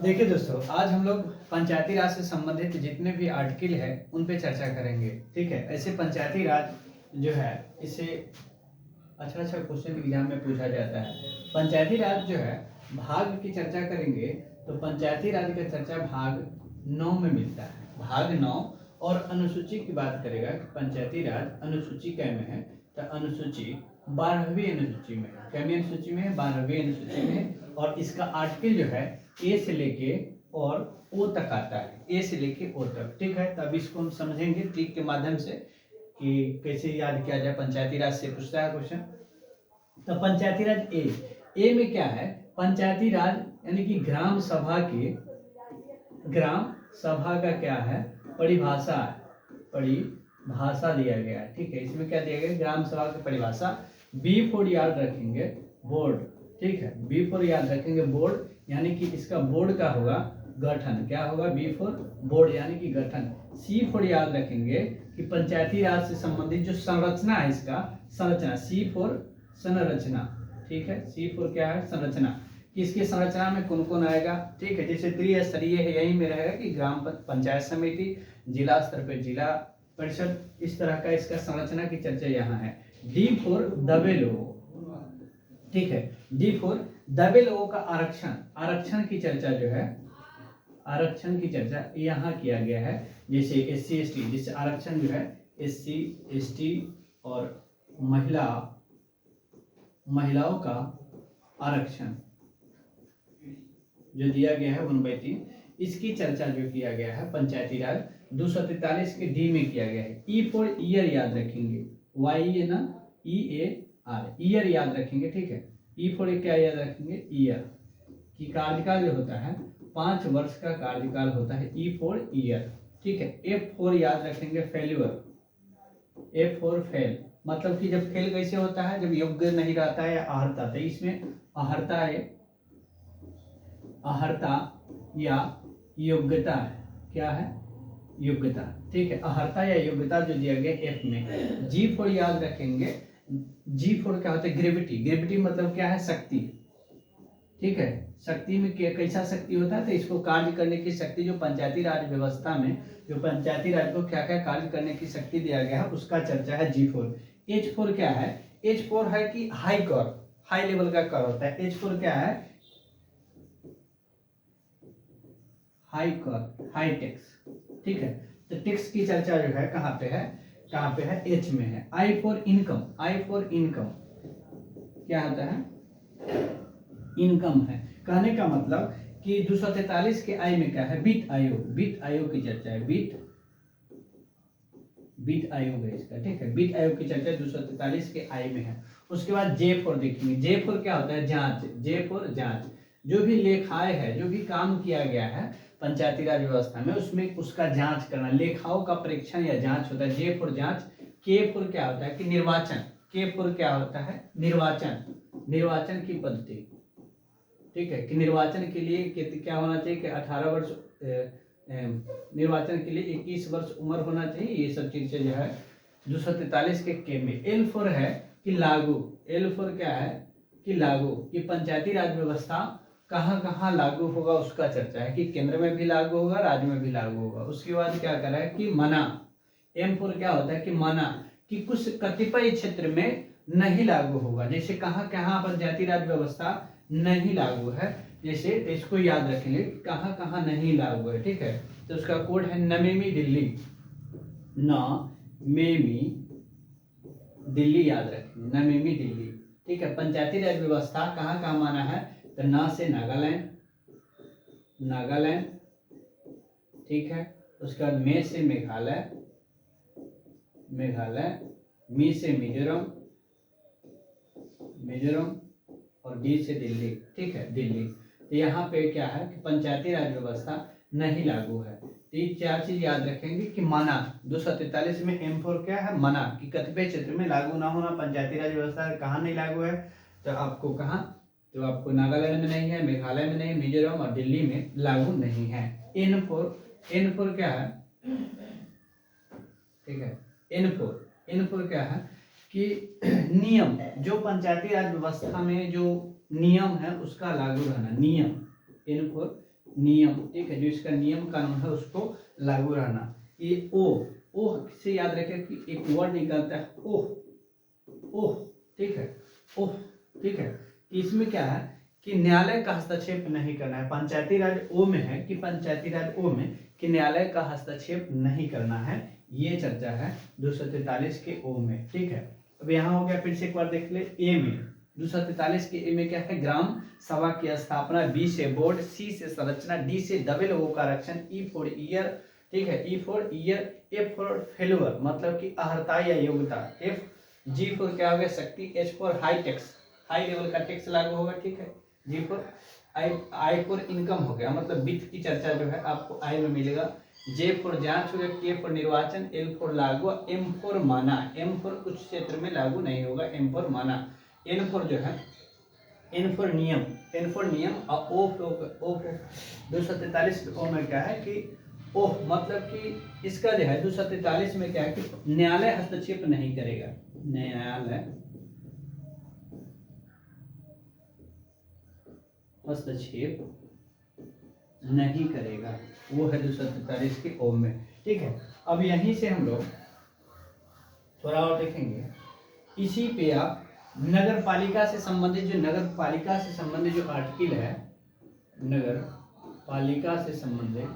देखिए दोस्तों, आज हम लोग पंचायती राज से संबंधित जितने भी आर्टिकल है उन पे चर्चा करेंगे। ठीक है, ऐसे पंचायती राज जो है इसे अच्छा क्वेश्चन एग्जाम में पूछा जाता है। पंचायती राज जो है भाग की चर्चा करेंगे तो पंचायती राज का चर्चा भाग 9 में मिलता है। भाग 9 और अनुसूची की बात करेगा कि पंचायती राज अनुसूची कै में है, तो अनुसूची 12वीं अनुसूची में है। कैमी अनुसूची में है? 12वीं अनुसूची में है। और इसका आर्टिकल जो है ए से लेके और ओ तक आता है, ए से लेके ओ तक। ठीक है, तब इसको हम समझेंगे ट्रिक के माध्यम से कि कैसे याद किया जाए। पंचायती राज से पूछता है क्वेश्चन। तो पंचायती राज ए में क्या है? पंचायती राज यानी कि ग्राम सभा के, ग्राम सभा का क्या है? परिभाषा दिया गया है। ठीक है, इसमें क्या दिया गया? ग्राम सभा की परिभाषा। बी फॉर याद रखेंगे बोर्ड। ठीक है, बी फॉर याद रखेंगे बोर्ड, यानी कि इसका बोर्ड का होगा गठन। क्या होगा? बी फॉर बोर्ड यानी कि गठन। सी फॉर याद रखेंगे कि पंचायती राज से संबंधित जो संरचना है, इसका संरचना। सी फॉर संरचना। ठीक है, सी फॉर क्या है? संरचना। कि इसकी संरचना में कौन कौन आएगा। ठीक है, जैसे त्रिस्तरीय है, यही में रहेगा कि ग्राम पंचायत समिति, जिला स्तर पर जिला परिषद, इस तरह का इसका संरचना की चर्चा यहाँ है। डी फॉर दबे लोगों। ठीक है, डी फॉर दबे लोगों का आरक्षण। आरक्षण की चर्चा जो है, आरक्षण की चर्चा यहाँ किया गया है। जैसे SC ST, जिससे आरक्षण जो है SC ST और महिलाओं का आरक्षण जो दिया गया है 1/3, इसकी चर्चा जो किया गया है पंचायती राज 243 के डी में किया गया है। ई फॉर ईयर याद रखेंगे, YE ना, EAR, ईयर याद रखेंगे। ठीक है, ई फॉर क्या याद रखेंगे? ईयर। की कार्यकाल जो होता है 5 वर्ष का कार्यकाल होता है। E for year. ठीक है, F फॉर याद रखेंगे फेल्यूर। F फॉर फेल, मतलब कि जब फेल कैसे होता है? जब योग्य नहीं रहता है या अहर्ता। तो इसमें अहर्ता है, अहर्ता या योग्यता है। क्या है? योग्यता। ठीक है, अहर्ता या योग्यता जो दिया गया F में। G फॉर याद रखेंगे, G फॉर क्या होता है? ग्रेविटी। ग्रेविटी मतलब क्या है? शक्ति। ठीक है, शक्ति में कैसा शक्ति होता है? तो इसको कार्य करने की शक्ति, जो पंचायती राज व्यवस्था में जो पंचायती राज को क्या क्या कार्य करने की शक्ति दिया गया है, उसका चर्चा है G फॉर। H फॉर क्या है? H फॉर है कि हाई कर, हाई लेवल का कर होता है। H फॉर क्या है? हाई कर, हाई टैक्स। ठीक है, तो टैक्स की चर्चा जो है कहाँ पे है? कहाँ पे है? H में है। I for income. I for income क्या होता है? इनकम है। कहने का मतलब कि 243 के आई में क्या है? वित्त आयोग। वित्त आयोग की चर्चा है। वित्त आयोग है इसका। ठीक है, वित्त आयोग की चर्चा 243 के आई में है। उसके बाद जे फॉर देखेंगे। जे फॉर क्या होता है? जांच। जे फॉर जांच। जो भी लेखाएं है, जो भी काम किया गया है पंचायती राज व्यवस्था में, उसमें उसका जांच करना, लेखाओं का परीक्षण या जांच होता है। जे फॉर जांच। के फॉर क्या होता है? कि निर्वाचन। के फॉर क्या होता है? निर्वाचन। निर्वाचन की पद्धति। ठीक है, कि निर्वाचन के लिए क्या होना चाहिए? कि 18 वर्ष, निर्वाचन के लिए 21 वर्ष उम्र होना चाहिए। ये सब चीजें जो है 243 के में। एल फॉर है कि लागू। एल फॉर क्या है? कि लागू। कि पंचायती राज व्यवस्था कहाँ कहाँ लागू होगा उसका चर्चा है, कि केंद्र में भी लागू होगा, राज्य में भी लागू होगा। उसके बाद क्या करा है? कि मना। एम फॉर क्या होता है? कि मना, कि कुछ कतिपय क्षेत्र में नहीं लागू होगा। जैसे कहाँ कहाँ पंचायती राज व्यवस्था नहीं लागू है, जैसे इसको याद रखेंगे कहाँ कहाँ नहीं लागू है। ठीक है, तो उसका कोड है नमेमी दिल्ली। नमेमी दिल्ली याद रखेंगे, नमेमी दिल्ली। ठीक है, पंचायती राज व्यवस्था कहाँ कहाँ माना है? तो न से नागालैंड, नागालैंड। ठीक है, उसके बाद मे से मेघालय, मेघालय। मी से मिजोरम, मिजोरम। और डी से दिल्ली। ठीक है, दिल्ली। तो यहाँ पे क्या है कि पंचायती राज व्यवस्था नहीं लागू है। तो ये 4 चीज याद रखेंगे कि मना। 243 में एम फॉर क्या है? मना, कि कतिपय क्षेत्र में लागू ना होना। पंचायती राज व्यवस्था कहाँ नहीं लागू है? तो आपको कहाँ? तो आपको नागालैंड में नहीं है, मेघालय में नहीं, मिजोरम और दिल्ली में लागू नहीं है। एन फॉर क्या है? ठीक है, एन फॉर क्या है? कि नियम, जो पंचायती राज व्यवस्था में जो नियम है उसका लागू रहना। नियम, इन फॉर नियम, ठीक है, जो इसका नियम कानून है उसको लागू रहना। ये ओ से याद रखें कि एक वर्ड निकलता है ओह, ठीक है, ओह, ठीक है। इसमें क्या है कि न्यायालय का हस्तक्षेप नहीं करना है। पंचायती राज ओ में है कि पंचायती राज ओ में कि न्यायालय का हस्तक्षेप नहीं करना है, ये चर्चा है 243 के ओ में, ठीक है। अब यहाँ हो गया, फिर से एक बार देख ले ए में 243 के ए में क्या है, ग्राम सभा की स्थापना, बी से बोर्ड, सी से संरचना, डी से दबे लोगों का आरक्षण, ई फॉर ईयर, ठीक है, E for year, F for failure मतलब कि अर्हता या योग्यता, एफ, जी फॉर क्या हो गया शक्ति, H for high tax, high level का टैक्स लागू होगा, ठीक है, जी फॉर आई फॉर इनकम हो गया, मतलब वित्त की चर्चा जो है आपको आई में मिलेगा, जे फॉर जांच हो गया, के फॉर निर्वाचन, एल फॉर लागू, एम फॉर माना, एम फॉर कुछ क्षेत्र में लागू नहीं होगा, एम फॉर माना, एन फॉर जो है एन फॉर नियम, एन फॉर नियम, और ओ 243 ओ में क्या है कि ओह मतलब कि इसका जो है 243 में क्या है कि न्यायालय हस्तक्षेप नहीं करेगा, न्यायालय हस्तक्षेप नहीं करेगा, वो है 243 के ओम में, ठीक है। अब यहीं से हम लोग थोड़ा और देखेंगे, इसी पे आप नगर पालिका से संबंधित जो आर्टिकल है, नगर पालिका से संबंधित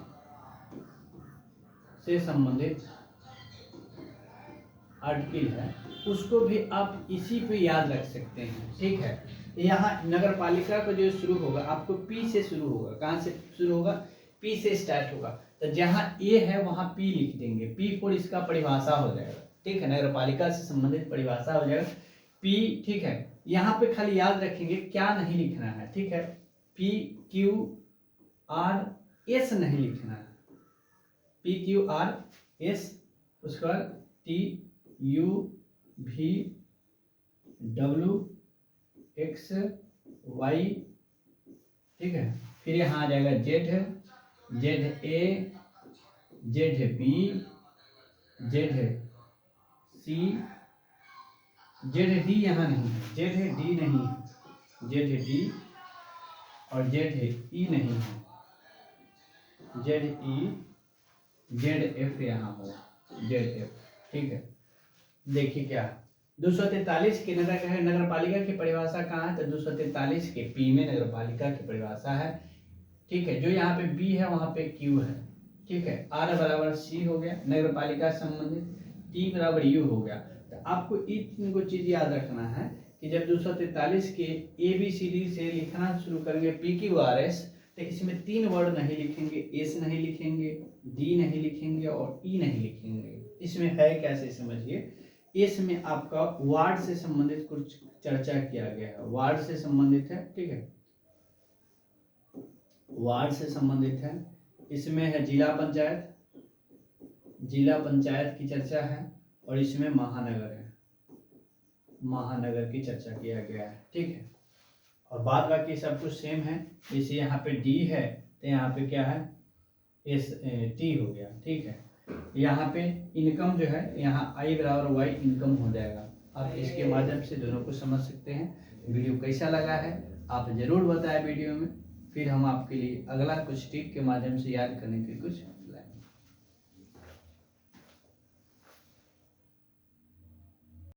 आर्टिकल है, उसको भी आप इसी पे याद रख सकते हैं, ठीक है। यहाँ नगर पालिका को जो शुरू होगा आपको पी से शुरू होगा, कहाँ से शुरू होगा, पी से स्टार्ट होगा, तो जहाँ ए है वहाँ पी लिख देंगे, पी फॉर इसका परिभाषा हो जाएगा, ठीक है, नगर पालिका से संबंधित परिभाषा हो जाएगा पी, ठीक है। यहाँ पे खाली याद रखेंगे क्या नहीं लिखना है, ठीक है, पी क्यू आर एस नहीं लिखना है, पी क्यू आर एस, उसके बाद टी यू भी डब्ल्यू एक्स वाई, ठीक है, फिर यहाँ आ जाएगा Z A, Z B, Z C, Z D यहाँ नहीं है, जेड डी नहीं है, जेड डी और जेड ई नहीं है, जेड ई, जेड एफ यहाँ होगा, जेड एफ, ठीक है। देखिए क्या 243 के नगर पालिका की परिभाषा कहाँ है, तो 243 के पी में नगर पालिका की परिभाषा है, ठीक है। जो यहाँ पे बी है वहाँ पे क्यू है, ठीक है, आर बराबर सी हो गया नगर पालिका से संबंधित, टी बराबर यू हो गया। तो आपको इन को चीज याद रखना है कि जब 243 के ए बी सी डी से लिखना शुरू करेंगे पी क्यू आर एस, तो इसमें 3 वर्ड नहीं लिखेंगे, एस नहीं लिखेंगे, डी नहीं लिखेंगे और ई नहीं लिखेंगे। इसमें है कैसे समझिए, इसमें आपका वार्ड से संबंधित कुछ चर्चा किया गया है, वार्ड से संबंधित है, ठीक है, वार्ड से संबंधित है। इसमें है जिला पंचायत की चर्चा है, और इसमें महानगर है, महानगर की चर्चा किया गया है, ठीक है। और बाद बाकी सब कुछ सेम है, जैसे यहाँ पे डी है तो यहाँ पे क्या है एस टी हो गया, ठीक है। यहाँ पे इनकम जो है यहाँ आई बराबर वाई इनकम हो जाएगा। आप इसके माध्यम से दोनों को समझ सकते हैं। वीडियो कैसा लगा है आप ज़रूर बताएं वीडियो में, फिर हम आपके लिए अगला कुछ टिप के माध्यम से याद करने की कुछ